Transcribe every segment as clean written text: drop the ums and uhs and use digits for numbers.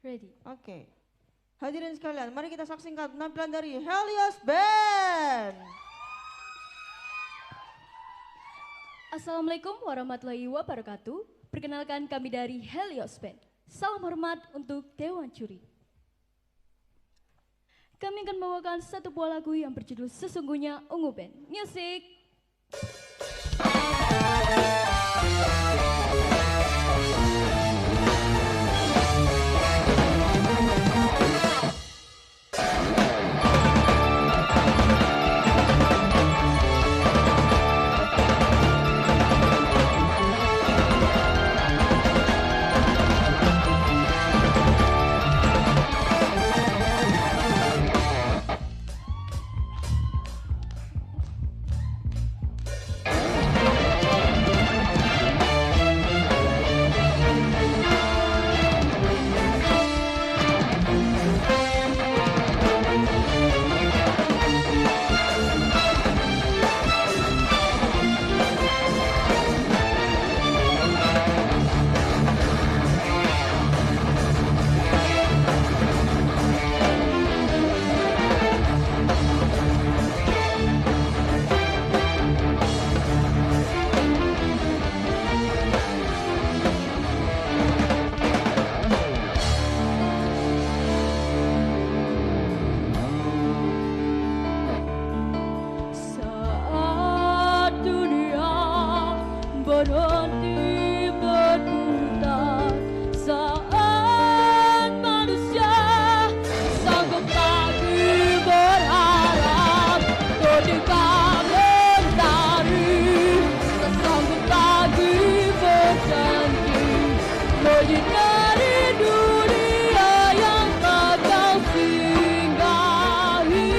Ready. Oke. Hadirin sekalian, mari kita saksikan penampilan dari Helios Band. Assalamualaikum warahmatullahi wabarakatuh. Perkenalkan kami dari Helios Band. Salam hormat untuk Dewan Juri. Kami akan membawakan satu buah lagu yang berjudul Sesungguhnya Ungu Band. Music. Berhenti berputar saat manusia sanggup lagi berharap ketika mentari tak sanggup lagi berjanji menyinari dunia yang tak kau singgahi.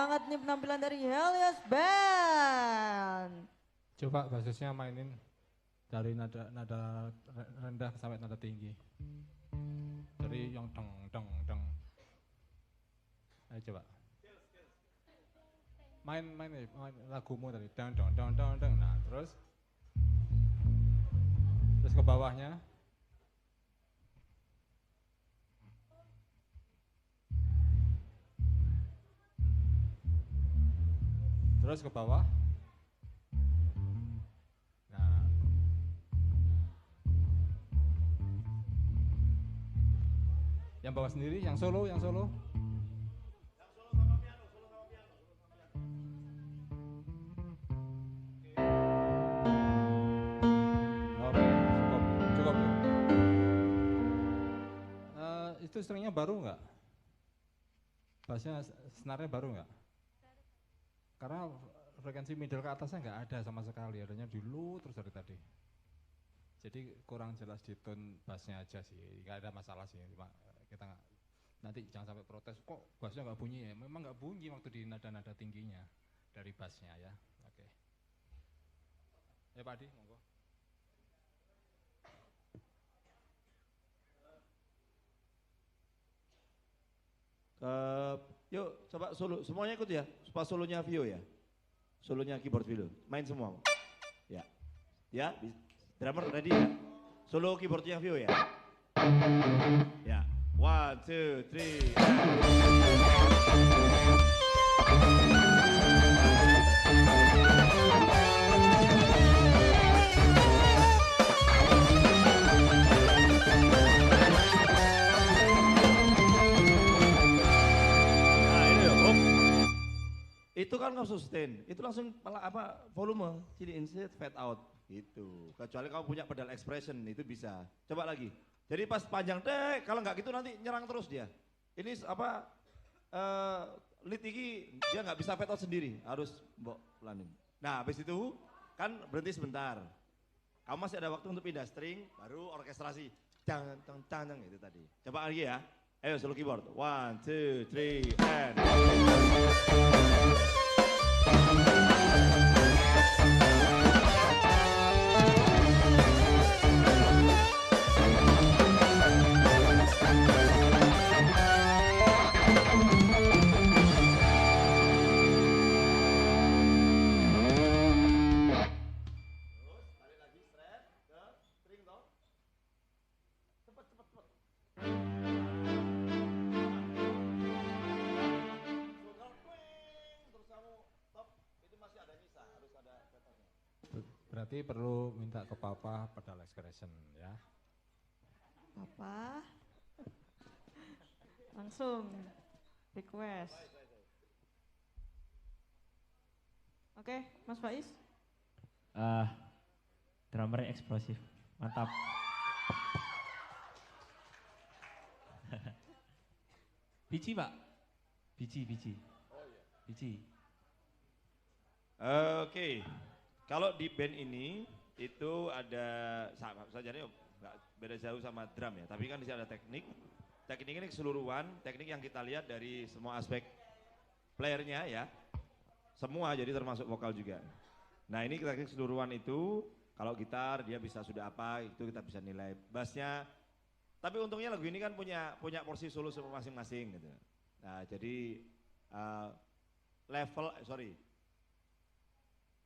banget nih penampilan dari Helios Band. Coba basisnya mainin dari nada rendah sampai nada tinggi. Dari yang deng deng deng. Ayo coba. Main lagumu tadi deng deng deng deng deng. Nah, terus ke bawahnya. Terus ke bawah. Nah. Yang bawah sendiri, yang solo. Oke, cukup. Itu stringnya baru nggak? Bassnya, senarnya baru nggak? Karena frekuensi middle ke atasnya nggak ada sama sekali, adanya di low terus dari tadi. Jadi kurang jelas di tone bassnya aja sih, nggak ada masalah sih. Kita nanti jangan sampai protes, kok bassnya nggak bunyi ya? Memang nggak bunyi waktu di nada-nada tingginya dari bassnya ya. Oke. Ya Pak Adi, monggo. Yuk coba solo, semuanya ikut ya, pas solonya Vio ya, solonya keyboard Vio, main semua, ya, drummer ready ya, solo keyboardnya Vio ya, 1, 2, 3. Itu kan nggak sustain, itu langsung volume, jadi insert fade out gitu. Kecuali kamu punya pedal expression itu bisa. Coba lagi. Jadi pas panjang deh, kalau nggak gitu nanti nyerang terus dia. Ini lead ini dia nggak bisa fade out sendiri, harus mbok pelanin. Nah habis itu kan berhenti sebentar. Kamu masih ada waktu untuk pindah string, baru orkestrasi. Cang itu tadi. Coba lagi ya. Ayo solo keyboard. 1, 2, 3, and. Berarti perlu minta ke Papa pedal expression ya. Papa langsung request. Oke, Mas Faiz. Drummer eksplosif, mantap. Biji Pak, biji. Oke. Kalau di band ini itu ada sama saja nih nggak beda jauh sama drum ya, tapi kan di sini ada teknik. Teknik ini keseluruhan, teknik yang kita lihat dari semua aspek playernya ya. Semua jadi termasuk vokal juga. Nah, ini teknik keseluruhan itu kalau gitar dia bisa sudah apa itu kita bisa nilai. Bassnya tapi untungnya lagu ini kan punya porsi solo masing-masing gitu. Nah, jadi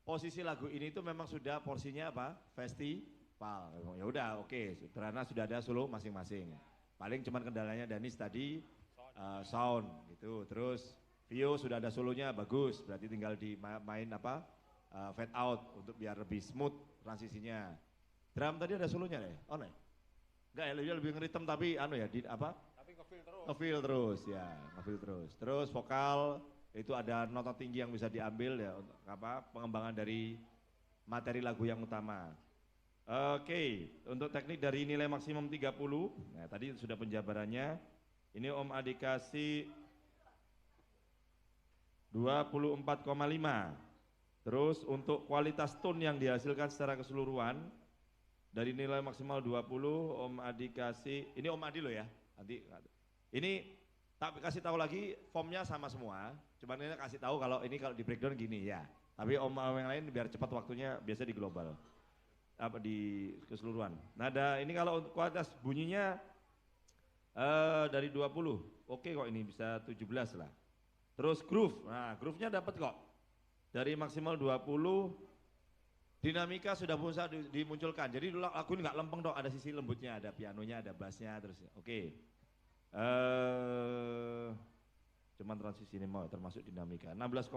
posisi lagu ini tuh memang sudah porsinya apa? Festival. Ya udah, oke. Karena sudah ada solo masing-masing. Paling cuman kendalanya Danis tadi sound gitu. Terus Vio sudah ada solonya bagus. Berarti tinggal dimain fade out untuk biar lebih smooth transisinya. Drum tadi ada solonya deh. Oh nih. Enggak ya, dia lebih ngeritem tapi Tapi ngefeel terus ya, ngefeel terus. Terus vokal itu ada nota tinggi yang bisa diambil ya untuk pengembangan dari materi lagu yang utama. Oke, untuk teknik dari nilai maksimum 30. Nah, tadi sudah penjabarannya. Ini Om Adi kasih 24,5. Terus untuk kualitas tone yang dihasilkan secara keseluruhan dari nilai maksimal 20, Om Adi kasih, ini Om Adi loh ya. Nanti ini Tak kasih tahu lagi, formnya sama semua. Cuman ini kasih tahu kalau ini kalau di breakdown gini ya. Tapi om yang lain biar cepat waktunya biasa di global. Apa di keseluruhan. Nada ini kalau untuk kualitas bunyinya dari 20. Oke kok ini bisa 17 lah. Terus groove. Nah, groove-nya dapat kok. Dari maksimal 20 dinamika sudah bisa dimunculkan. Jadi dulu lagu ini nggak lempeng dong, ada sisi lembutnya, ada pianonya, ada bassnya terus. Oke. Cuman transisi ini mau termasuk dinamika. 16,5.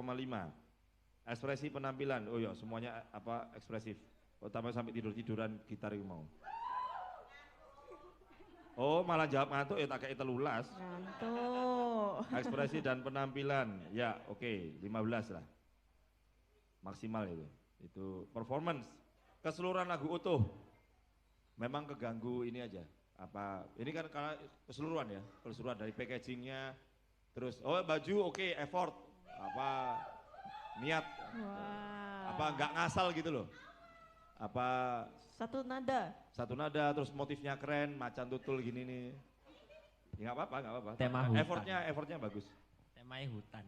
Ekspresi penampilan. Oh ya, semuanya apa ekspresif. Utama sampai tidur-tiduran gitar itu mau. Oh, malah jawab ngantuk ya tak kayak telulas. Ngantuk. Ekspresi dan penampilan. Ya, oke, 15 lah. Maksimal itu. Itu performance. Keseluruhan lagu utuh. Memang keganggu ini aja. Apa ini kan karena keseluruhan ya, keseluruhan dari packagingnya, terus baju oke, effort, apa niat, apa nggak ngasal gitu loh, apa Satu nada, terus motifnya keren, macan tutul gini nih, ya nggak apa-apa, Tema hutan. effortnya bagus, Temanya hutan.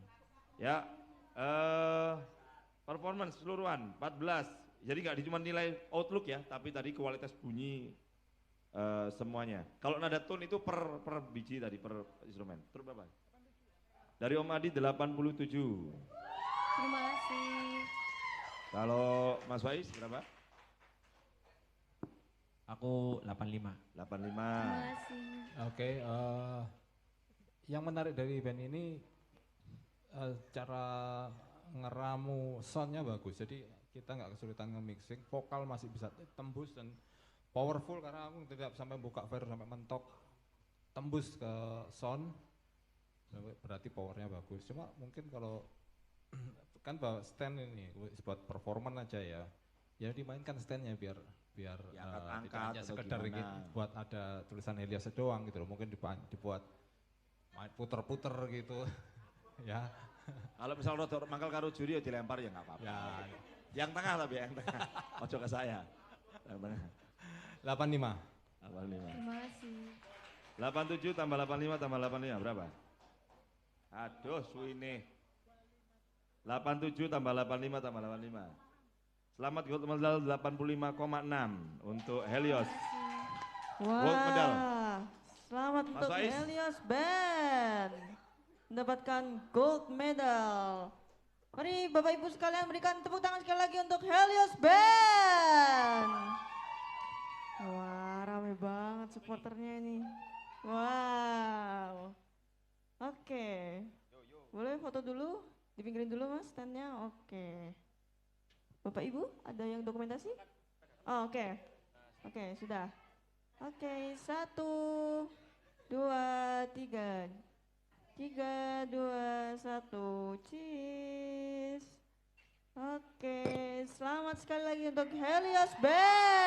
ya, performance keseluruhan 14, jadi nggak cuma nilai outlook ya, tapi tadi kualitas bunyi. Semuanya. Kalau nada tone itu per biji tadi, per instrumen. Terus berapa? Dari Om Adi 87. Terima kasih. Kalau Mas Faiz berapa? Aku 85. 85. Terima kasih. Oke, yang menarik dari band ini cara ngeramu soundnya bagus. Jadi kita nggak kesulitan nge-mixing, vokal masih bisa tembus dan powerful karena aku tidak sampai buka fire sampai mentok, tembus ke sound, berarti powernya bagus. Cuma mungkin kalau kan bawa stand ini buat performan aja ya, ya dimainkan standnya biar Angkat-angkat tidak hanya atau sekedar gimana. ingin buat ada tulisan Helios doang gitu loh, mungkin dibuat main puter-puter gitu, ya. Kalau misal rodok mangkal karo juri ya dilempar ya nggak apa-apa. Ya. Yang tengah tapi yang tengah. Ojo ke saya. Yang tengah. 85. 85. Terima kasih. 87 tambah 85 tambah 85 berapa? Aduh, suine. 87 tambah 85 tambah 85. Selamat gold medal 85,6 untuk Helios. Wah, Gold medal. selamat Mas untuk Faiz. Helios Band mendapatkan gold medal. Mari Bapak Ibu sekalian berikan tepuk tangan sekali lagi untuk Helios Band. Wah, rame banget supporternya ini. Wow. Oke. Boleh foto dulu? Dipinggirin dulu Mas standnya. Oke. Bapak Ibu, ada yang dokumentasi? Oh, oke. Oke, sudah. Oke, 1, 2, 3. 3, 2, 1, cheese. Oke, selamat sekali lagi untuk Helios Band.